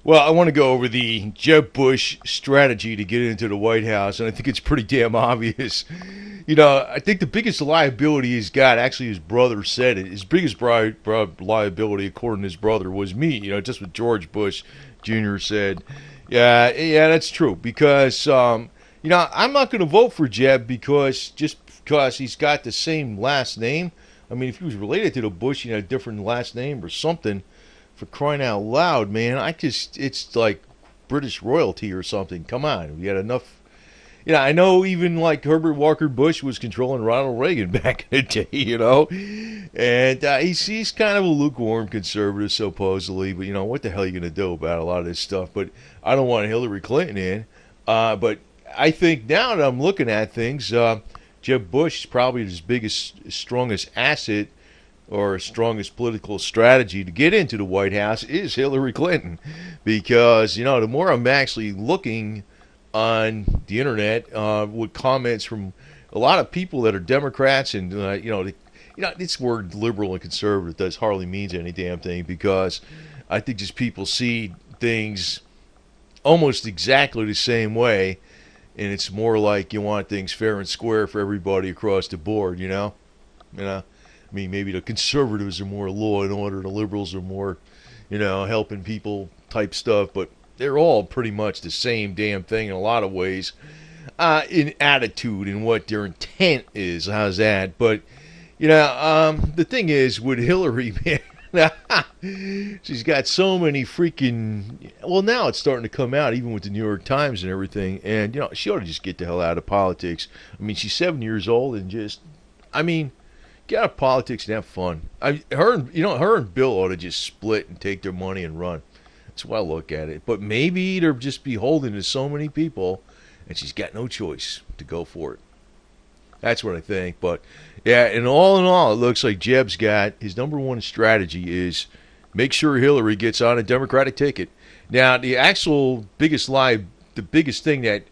Well, I want to go over the Jeb Bush strategy to get into the White House, and I think it's pretty damn obvious. I think the biggest liability he's got, actually, his brother said it. His biggest liability, according to his brother, was me. Just what George Bush Jr. said. Yeah, that's true. Because, I'm not going to vote for Jeb because he's got the same last name. I mean, if he was related to the Bush, a different last name or something. For crying out loud, man, it's like British royalty or something. Come on, we had enough. I know even like Herbert Walker Bush was controlling Ronald Reagan back in the day, and he's kind of a lukewarm conservative supposedly, but what the hell are you gonna do about a lot of this stuff? But I don't want Hillary Clinton in. But I think now that I'm looking at things, Jeb Bush is probably his biggest, strongest asset or strongest political strategy to get into the White House is Hillary Clinton, because the more I'm actually looking on the internet with comments from a lot of people that are Democrats, and this word liberal and conservative does hardly means any damn thing, because I think just people see things almost exactly the same way, and it's more like you want things fair and square for everybody across the board. I mean, maybe the conservatives are more law and order, the liberals are more, helping people type stuff, but they're all pretty much the same damn thing in a lot of ways, in attitude and what their intent is. How's that? But, the thing is with Hillary, man, she's got so many freaking. Well, now it's starting to come out, even with the New York Times and everything. And she ought to just get the hell out of politics. I mean, she's 7 years old, and get out of politics and have fun. Her and Bill ought to just split and take their money and run. That's why I look at it. But maybe they're just beholden to so many people, and she's got no choice to go for it. That's what I think. But yeah, and all in all, it looks like Jeb's got his number one strategy is make sure Hillary gets on a Democratic ticket. Now, the actual biggest the biggest thing that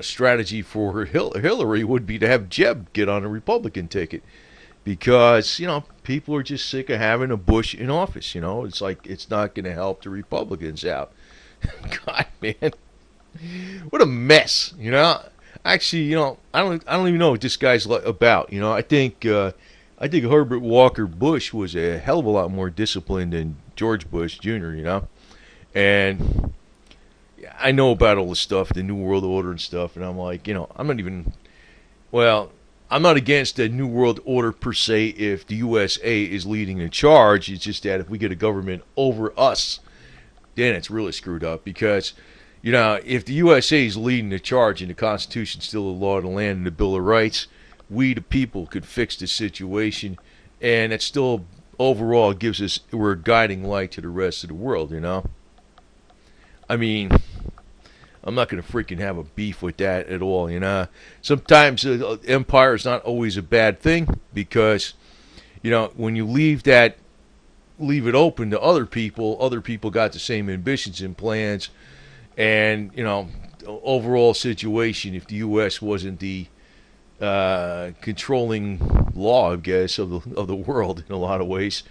strategy for Hillary would be to have Jeb get on a Republican ticket, because people are just sick of having a Bush in office. It's like it's not going to help the Republicans out. God, man, what a mess. Actually, I don't even know what this guy's about. I think Herbert Walker Bush was a hell of a lot more disciplined than George Bush Jr. And I know about all this stuff, the New World Order and stuff, and I'm like, I'm not against the New World Order per se if the USA is leading the charge. It's just that if we get a government over us, then it's really screwed up, because, if the USA is leading the charge and the Constitution's still the law of the land and the Bill of Rights, we the people could fix the situation, and it still overall we're a guiding light to the rest of the world, I mean, I'm not going to freaking have a beef with that at all, Sometimes empire is not always a bad thing, because, when you leave it open to other people got the same ambitions and plans, and, overall situation, if the U.S. wasn't the controlling law, I guess, of the world in a lot of ways,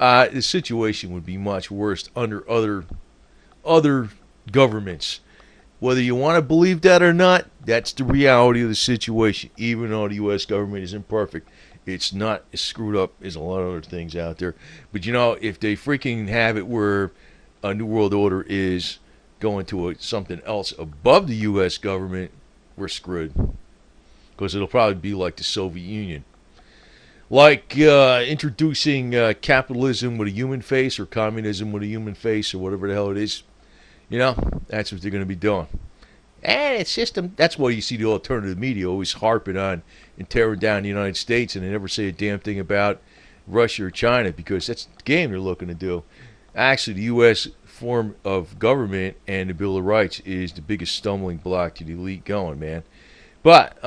the situation would be much worse under other governments. Whether you want to believe that or not, that's the reality of the situation. Even though the U.S. government is imperfect, it's not as screwed up as a lot of other things out there. But if they freaking have it where a New World Order is going to something else above the U.S. government, we're screwed. Because it'll probably be like the Soviet Union. Like introducing capitalism with a human face, or communism with a human face, or whatever the hell it is. That's what they're going to be doing. And it's just that's why you see the alternative media always harping on and tearing down the United States, and they never say a damn thing about Russia or China, because that's the game they're looking to do. Actually, the U.S. form of government and the Bill of Rights is the biggest stumbling block to the elite going, man. But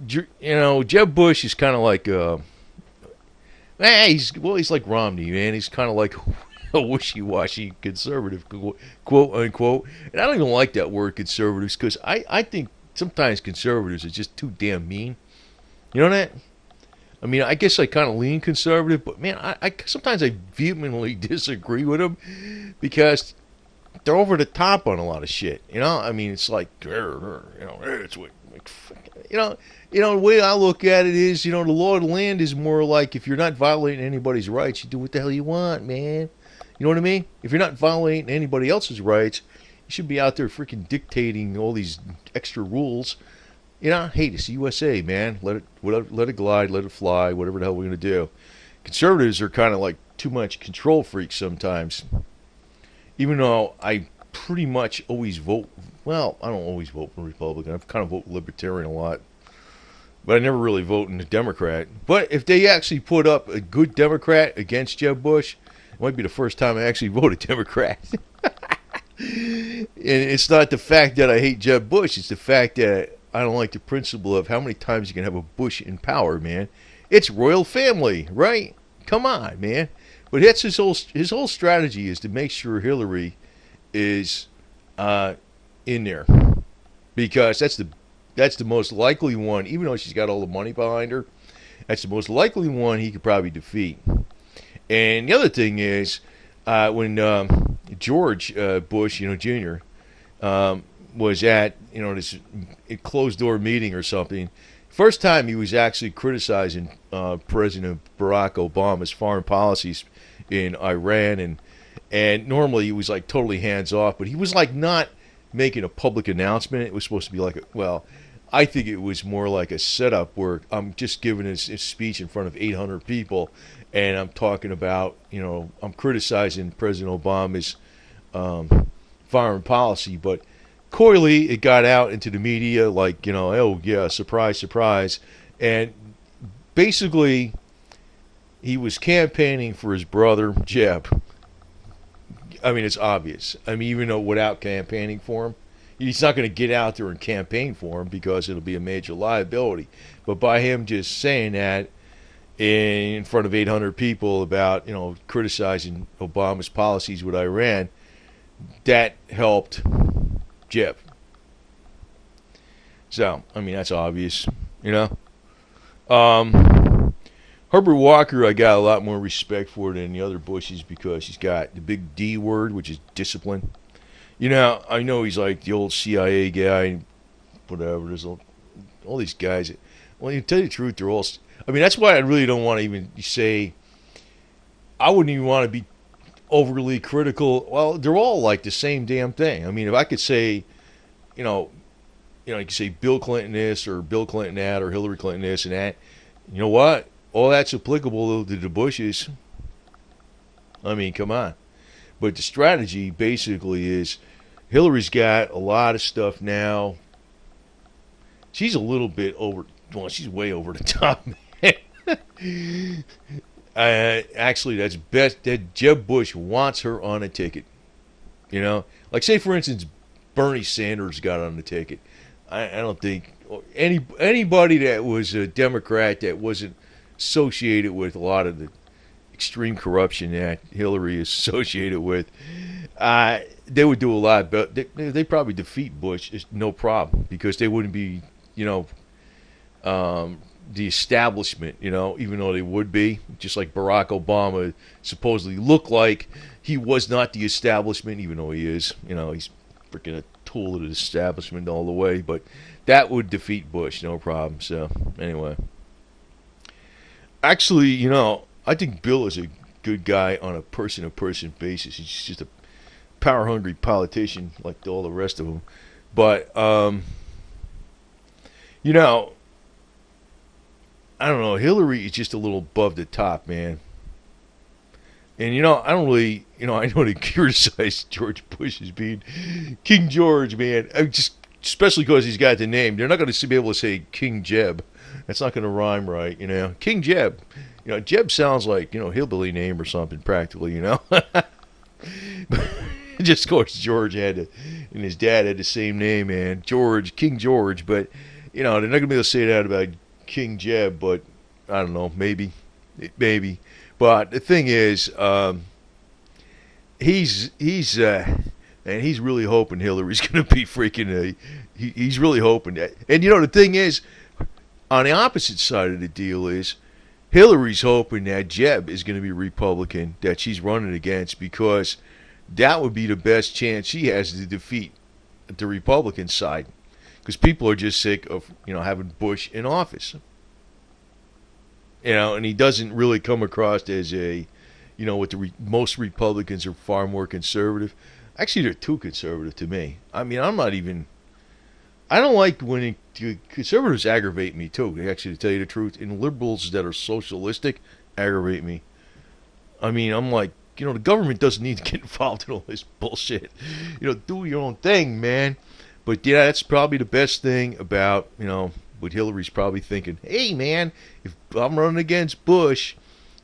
Jeb Bush is kind of like he's like Romney, man. He's kind of like a wishy-washy conservative, quote unquote. And I don't even like that word, conservatives, because I think sometimes conservatives are just too damn mean. You know that? I mean, I guess I kind of lean conservative, but man, I sometimes I vehemently disagree with them because they're over the top on a lot of shit. You know, I mean, it's like, it's what, like, the way I look at it is, the law of the land is more like if you're not violating anybody's rights, you do what the hell you want, man. You know what I mean? If you're not violating anybody else's rights, you should be out there freaking dictating all these extra rules. Hey, it's the USA, man. Let it glide, let it fly, whatever the hell we're gonna do. Conservatives are kind of like too much control freaks sometimes. Even though I pretty much always vote, well, I don't always vote for Republican. I kind of vote Libertarian a lot, but I never really vote in the Democrat. But if they actually put up a good Democrat against Jeb Bush, it might be the first time I actually voted Democrat. And it's not the fact that I hate Jeb Bush. It's the fact that I don't like the principle of how many times you can have a Bush in power, man. It's royal family, right? Come on, man. But that's his whole strategy is to make sure Hillary is in there, because that's the most likely one. Even though she's got all the money behind her, that's the most likely one he could probably defeat. And the other thing is when George Bush, Jr. Was at this closed door meeting or something. First time he was actually criticizing President Barack Obama's foreign policies in Iran, and normally he was like totally hands off, but he was like not making a public announcement. It was supposed to be like I think it was more like a setup where I'm just giving his speech in front of 800 people, and I'm talking about I'm criticizing President Obama's foreign policy, but coyly, it got out into the media like, oh yeah, surprise, surprise. And basically, he was campaigning for his brother, Jeb. I mean, it's obvious. I mean, even though without campaigning for him, he's not going to get out there and campaign for him because it'll be a major liability. But by him just saying that in front of 800 people about, criticizing Obama's policies with Iran, that helped Jeb. So, I mean, that's obvious, Herbert Walker, I got a lot more respect for than the other Bushes because he's got the big D word, which is discipline. I know he's like the old CIA guy, whatever. There's all these guys. Well, to tell you the truth, they're all... I mean, that's why I really don't want to even say... I wouldn't even want to be overly critical. Well, they're all like the same damn thing. I mean, if I could say, you could say Bill Clinton this or Bill Clinton that or Hillary Clinton this and that. You know what? All that's applicable to the Bushes. I mean, come on. But the strategy basically is Hillary's got a lot of stuff now. She's a little bit over. Well, she's way over the top, man. Actually, that's best that Jeb Bush wants her on a ticket. Like say for instance, Bernie Sanders got on the ticket. I don't think anybody that was a Democrat that wasn't associated with a lot of the extreme corruption that Hillary is associated with, they would do a lot better. They probably defeat Bush, no problem, because they wouldn't be, the establishment, even though they would be, just like Barack Obama supposedly looked like he was not the establishment, even though he is. He's freaking a tool of the establishment all the way, but that would defeat Bush, no problem. So, anyway. Actually, I think Bill is a good guy on a person-to-person basis. He's just a power-hungry politician like all the rest of them. But, I don't know. Hillary is just a little above the top, man. And, I don't really, I know they criticize George Bush as being King George, man. Especially because he's got the name. They're not going to be able to say King Jeb. That's not going to rhyme right, King Jeb. Jeb sounds like, hillbilly name or something practically, Just of course George and his dad had the same name, man. George, King George. But, they're not going to be able to say that about King Jeb, but I don't know, maybe. But the thing is, he's really hoping Hillary's going to be freaking. He's really hoping that. And the thing is, on the opposite side of the deal is, Hillary's hoping that JEB is going to be Republican that she's running against, because that would be the best chance she has to defeat the Republican side, because people are just sick of having Bush in office. And he doesn't really come across as a, what most Republicans are far more conservative. Actually, they're too conservative to me. I mean, I'm not even. I don't like when conservatives aggravate me too. Actually, to tell you the truth, and liberals that are socialistic aggravate me. I mean, I'm like, the government doesn't need to get involved in all this bullshit. Do your own thing, man. But yeah, that's probably the best thing about what Hillary's probably thinking. Hey, man, if I'm running against Bush,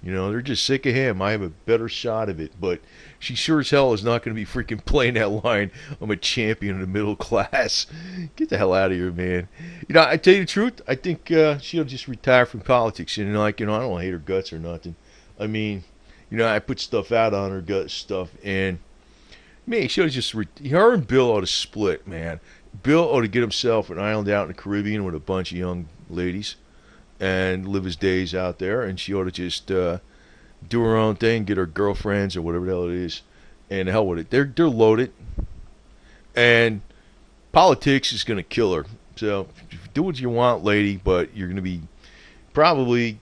they're just sick of him. I have a better shot of it. But she sure as hell is not going to be freaking playing that line. I'm a champion of the middle class. Get the hell out of here, man. I tell you the truth, I think she'll just retire from politics. And I don't hate her guts or nothing. I mean, I put stuff out on her gut stuff, and man, she'll just her and Bill ought to split, man. Bill ought to get himself an island out in the Caribbean with a bunch of young ladies and live his days out there, and she ought to just do her own thing, get her girlfriends or whatever the hell it is, and the hell with it. They're loaded, and politics is going to kill her. So do what you want, lady, but you're going to be probably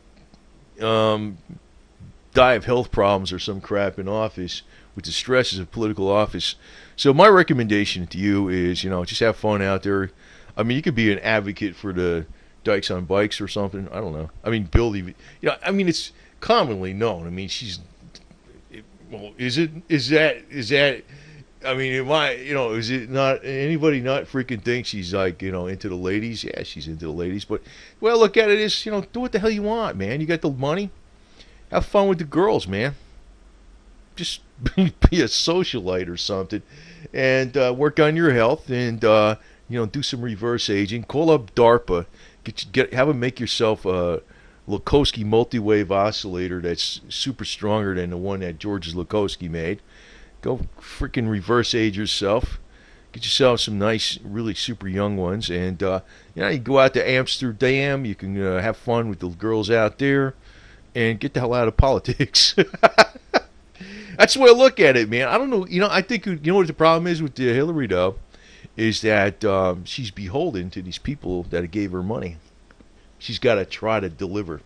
die of health problems or some crap in office with the stresses of political office. So my recommendation to you is, just have fun out there. I mean, you could be an advocate for the Dykes on Bikes or something. I don't know. I mean, Bill even, it's commonly known. I mean, well, is that, I mean, is it not, anybody not freaking think she's like, into the ladies? Yeah, she's into the ladies. But, well, look at it as, do what the hell you want, man. You got the money. Have fun with the girls, man. Just be a socialite or something, and work on your health, and do some reverse aging. Call up DARPA. Have them make yourself a Lukowski multi-wave oscillator that's super stronger than the one that George Lukowski made. Go freaking reverse age yourself. Get yourself some nice, really super young ones, and you go out to Amsterdam. You can have fun with the girls out there, and get the hell out of politics. That's the way I look at it, man. I don't know. I think, what the problem is with Hillary, though, is that she's beholden to these people that gave her money. She's got to try to deliver.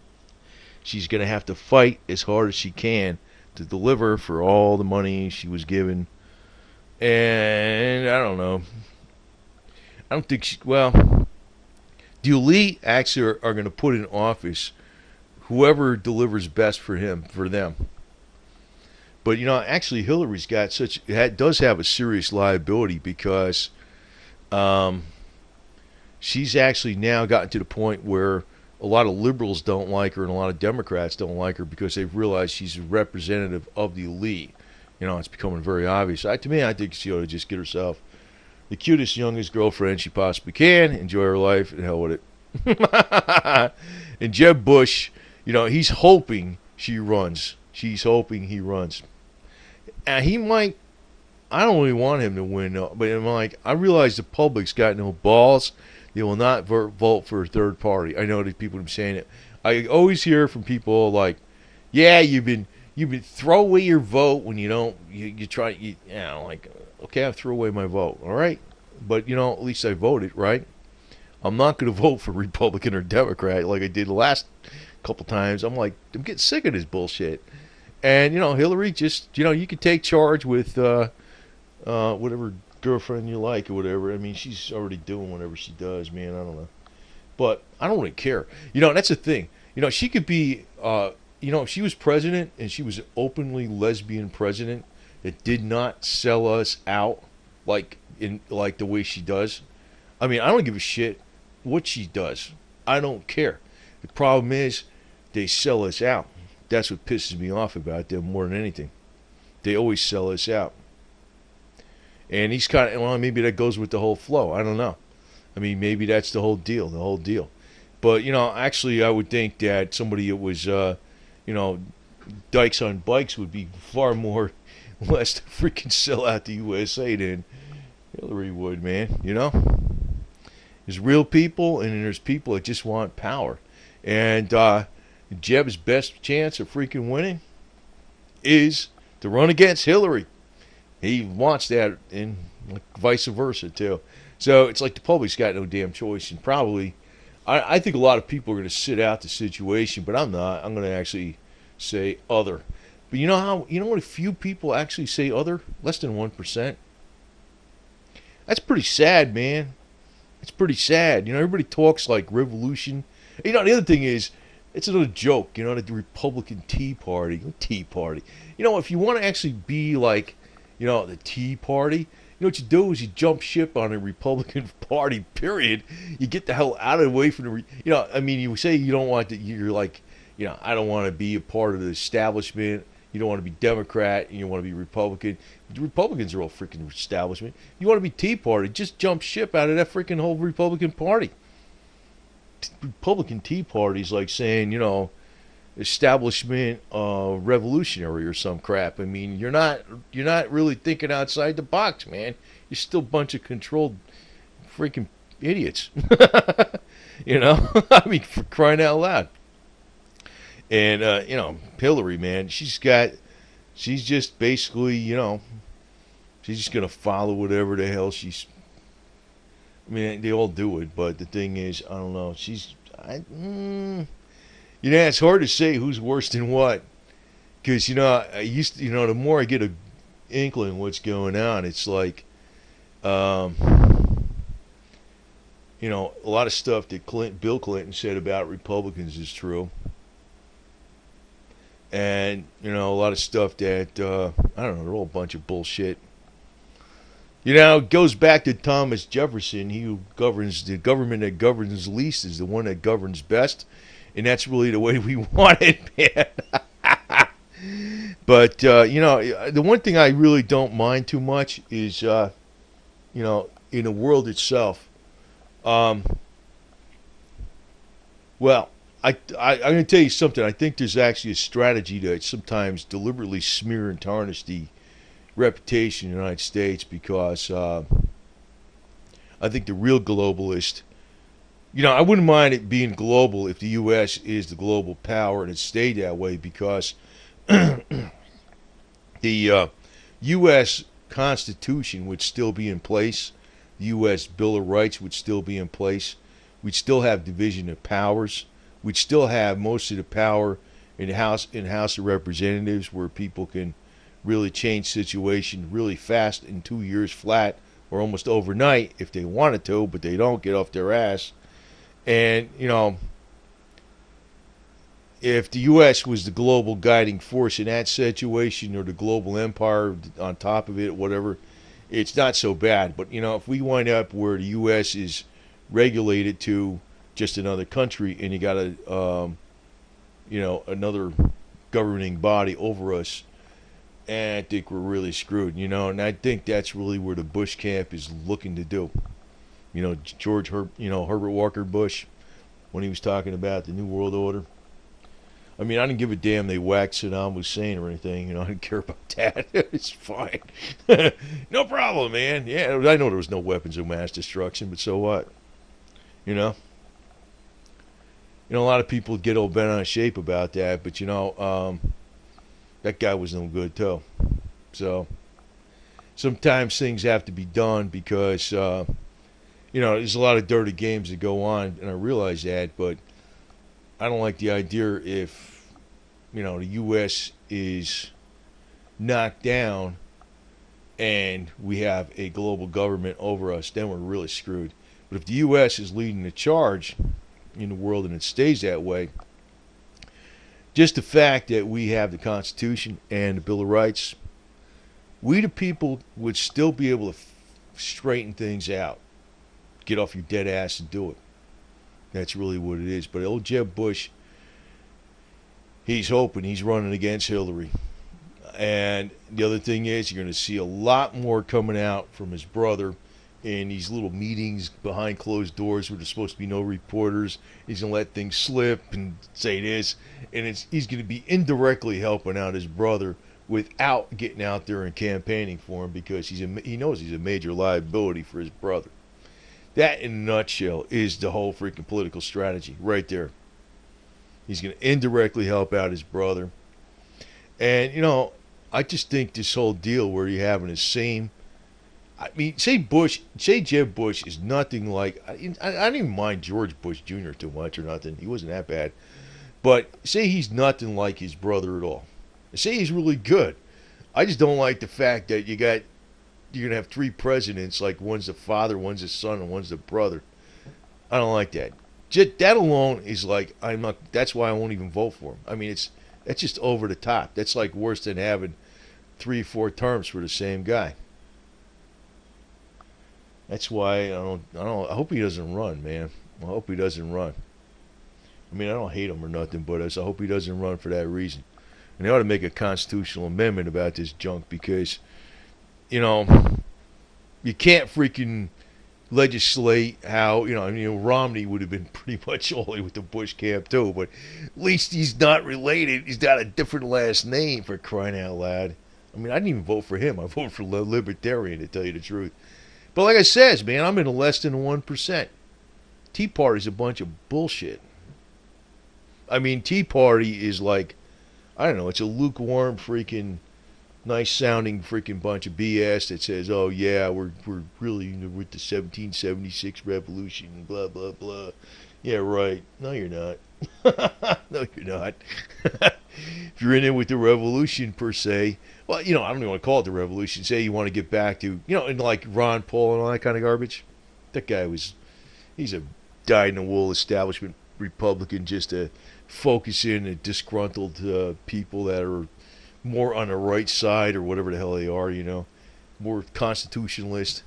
She's going to have to fight as hard as she can to deliver for all the money she was given. And I don't know. I don't think the elite actually are going to put in office whoever delivers best for them. But actually, Hillary's got does have a serious liability, because she's actually now gotten to the point where a lot of liberals don't like her and a lot of Democrats don't like her, because they've realized she's a representative of the elite. It's becoming very obvious. To me, I think she ought to just get herself the cutest, youngest girlfriend she possibly can, enjoy her life, and hell with it. And Jeb Bush, he's hoping she runs. She's hoping he runs. And he might. I don't really want him to win, but I'm like, I realize the public's got no balls. They will not vote for a third party. I know that people have been saying it. I always hear from people like, "Yeah, you've been throw away your vote when you don't. You try. Like, okay, I threw away my vote. All right, but at least I voted, right? I'm not going to vote for Republican or Democrat like I did the last couple times. I'm getting sick of this bullshit." And Hillary, just you can take charge with whatever girlfriend you like or whatever. I mean, she's already doing whatever she does, man. I don't know, but I don't really care. That's the thing. She could be. If she was president and she was an openly lesbian president that did not sell us out like the way she does. I mean, I don't give a shit what she does. I don't care. The problem is they sell us out. That's what pisses me off about them more than anything. They always sell us out. And he's kind of, maybe that goes with the whole flow. I don't know. I mean, maybe that's the whole deal. But, actually, I would think that somebody that was, Dykes on Bikes would be far more less to freaking sell out the USA than Hillary would, man. There's real people, and then there's people that just want power. And, Jeb's best chance of freaking winning is to run against Hillary. He wants that, and like vice versa too. So it's like the public's got no damn choice, and probably, I think a lot of people are going to sit out the situation, but I'm not. I'm going to actually say other. But you know how, you know what? A few people actually say other, less than 1%. That's pretty sad, man. It's pretty sad. You know, everybody talks like revolution. You know, the other thing is, it's another joke. You know, the Republican Tea Party. Tea Party. You know, if you want to actually be like, you know, the Tea Party, you know what you do is you jump ship on a Republican Party, period. You get the hell out of the way from the, you know, I mean, you say you don't want to, you're like, you know, I don't want to be a part of the establishment. You don't want to be Democrat, and you want to be Republican. The Republicans are all freaking establishment. You want to be Tea Party, just jump ship out of that freaking whole Republican Party. Republican Tea Party is like saying, you know, establishment revolutionary or some crap. I mean, you're not really thinking outside the box, man. You're still a bunch of controlled freaking idiots. You know, I mean, for crying out loud. And you know, Hillary, man, she's just basically, you know, she's just gonna follow whatever the hell she's. I mean, they all do it, but the thing is, I don't know. You know, it's hard to say who's worse than what, because you know, you know, the more I get a inkling what's going on, it's like, you know, a lot of stuff that Bill Clinton said about Republicans is true, and you know, a lot of stuff that I don't know, they're all a bunch of bullshit. You know, it goes back to Thomas Jefferson. He who governs, the government that governs least is the one that governs best. And that's really the way we want it, man. But, you know, the one thing I really don't mind too much is, you know, in the world itself. Well, I'm going to tell you something. I think there's actually a strategy to sometimes deliberately smear and tarnish the reputation in the United States, because I think the real globalist, you know, I wouldn't mind it being global if the U.S. is the global power and it stayed that way, because the U.S. Constitution would still be in place, the U.S. Bill of Rights would still be in place, we'd still have division of powers, we'd still have most of the power in the House of Representatives, where people can really change situation really fast in 2 years flat, or almost overnight if they wanted to, but they don't get off their ass. And, you know, if the U.S. was the global guiding force in that situation, or the global empire on top of it, whatever, it's not so bad. But, you know, if we wind up where the U.S. is regulated to just another country, and you got a, you know, another governing body over us, and I think we're really screwed, you know. And I think that's really where the Bush camp is looking to do. You know, Herbert Walker Bush, when he was talking about the New World Order. I mean, I didn't give a damn they whacked Saddam Hussein or anything. You know, I didn't care about that. It's fine. No problem, man. Yeah, I know there was no weapons of mass destruction, but so what? You know? You know, a lot of people get all bent out of shape about that, but, you know, that guy was no good, too. So, sometimes things have to be done because, you know, there's a lot of dirty games that go on, and I realize that, but I don't like the idea if, you know, the U.S. is knocked down and we have a global government over us, then we're really screwed. But if the U.S. is leading the charge in the world and it stays that way, just the fact that we have the Constitution and the Bill of Rights, we the people would still be able to straighten things out. Get off your dead ass and do it. That's really what it is. But old Jeb Bush, he's hoping he's running against Hillary. And the other thing is, you're going to see a lot more coming out from his brother in these little meetings behind closed doors where there's supposed to be no reporters. He's going to let things slip and say this. And he's going to be indirectly helping out his brother without getting out there and campaigning for him, because he knows he's a major liability for his brother. That, in a nutshell, is the whole freaking political strategy right there. He's going to indirectly help out his brother. And, you know, I just think this whole deal where you're having the same. I mean, say Jeb Bush is nothing like. I don't even mind George Bush Jr. too much or nothing. He wasn't that bad. But say he's nothing like his brother at all. Say he's really good. I just don't like the fact that you're gonna have three presidents, like one's the father, one's the son, and one's the brother. I don't like that. Just that alone is like I'm not. That's why I won't even vote for him. I mean, that's just over the top. That's like worse than having 3 or 4 terms for the same guy. That's why I hope he doesn't run, man. I hope he doesn't run. I mean, I don't hate him or nothing, but I hope he doesn't run for that reason. And they ought to make a constitutional amendment about this junk because, you know, you can't freaking legislate how, Romney would have been pretty much all the way with the Bush camp too, but at least he's not related. He's got a different last name, for crying out loud. I mean, I didn't even vote for him. I voted for Libertarian, to tell you the truth. But like I says, man, I'm in less than 1%. Tea Party's a bunch of bullshit. I mean, Tea Party is like, I don't know, it's a lukewarm freaking nice sounding freaking bunch of BS that says, oh yeah, we're really with the 1776 revolution, blah, blah, blah. Yeah, right. No, you're not. No, you're not. If you're in it with the revolution per se, well, I don't even want to call it the revolution. Say you want to get back to, and like Ron Paul and all that kind of garbage. That guy he's a dyed-in-the-wool establishment Republican just to focus in on disgruntled people that are more on the right side or whatever the hell they are, more constitutionalist.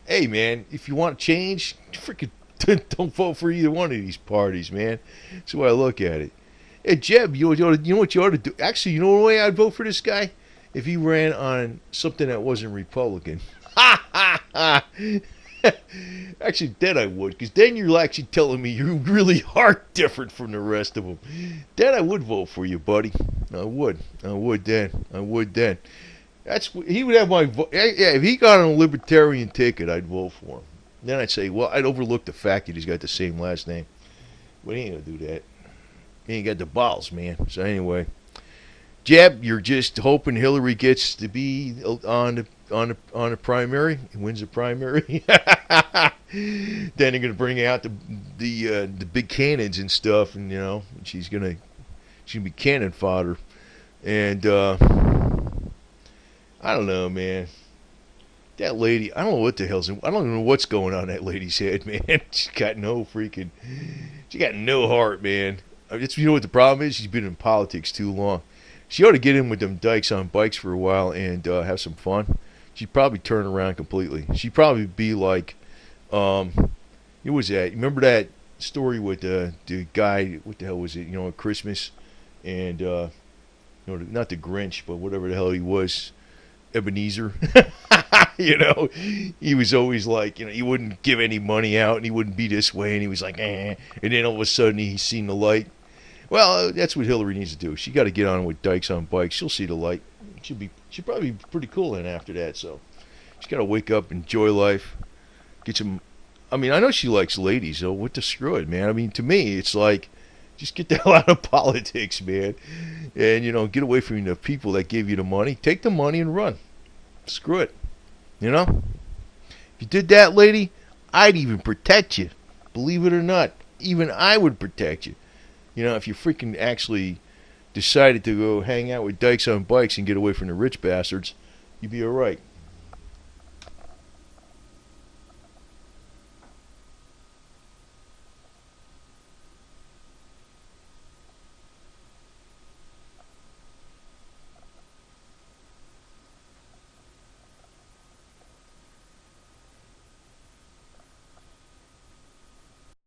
Hey, man, if you want change, freaking don't vote for either one of these parties, man. That's the way I look at it. Hey, Jeb, you know what you ought to do? Actually, you know the way I'd vote for this guy? If he ran on something that wasn't Republican. Ha, ha, ha. Actually, then I would, because then you're actually telling me you really are different from the rest of them. Then I would vote for you, buddy. I would then. He would have my vote. Yeah, if he got on a libertarian ticket, I'd vote for him. Then I'd say, well, I'd overlook the fact that he's got the same last name. But he ain't gonna do that. He ain't got the balls, man. So anyway, Jeb, you're just hoping Hillary gets to be on the primary, wins the primary. Then they're gonna bring out the big cannons and stuff, and she's gonna be cannon fodder. And I don't know, man. That lady, I don't know what the hell's. I don't even know what's going on in that lady's head, man. She got no heart, man. You know what the problem is? She's been in politics too long. She ought to get in with them dykes on bikes for a while and have some fun. She'd probably turn around completely. She'd probably be like, what was that? Remember that story with the guy? What the hell was it? At Christmas, and not the Grinch, but whatever the hell he was, Ebenezer. He was always like, he wouldn't give any money out, and he wouldn't be this way, and he was like, and then all of a sudden he's seen the light. Well, that's what Hillary needs to do. She got to get on with dykes on bikes. She'll see the light. She'll probably be pretty cool then after that. So she's got to wake up, enjoy life, get some. I mean, I know she likes ladies, so what the screw it, man. I mean, to me, it's like, just get the hell out of politics, man, and get away from the people that give you the money. Take the money and run. Screw it. If you did that, lady, I'd even protect you. Believe it or not, even I would protect you. If you freaking actually decided to go hang out with dykes on bikes and get away from the rich bastards, you'd be all right.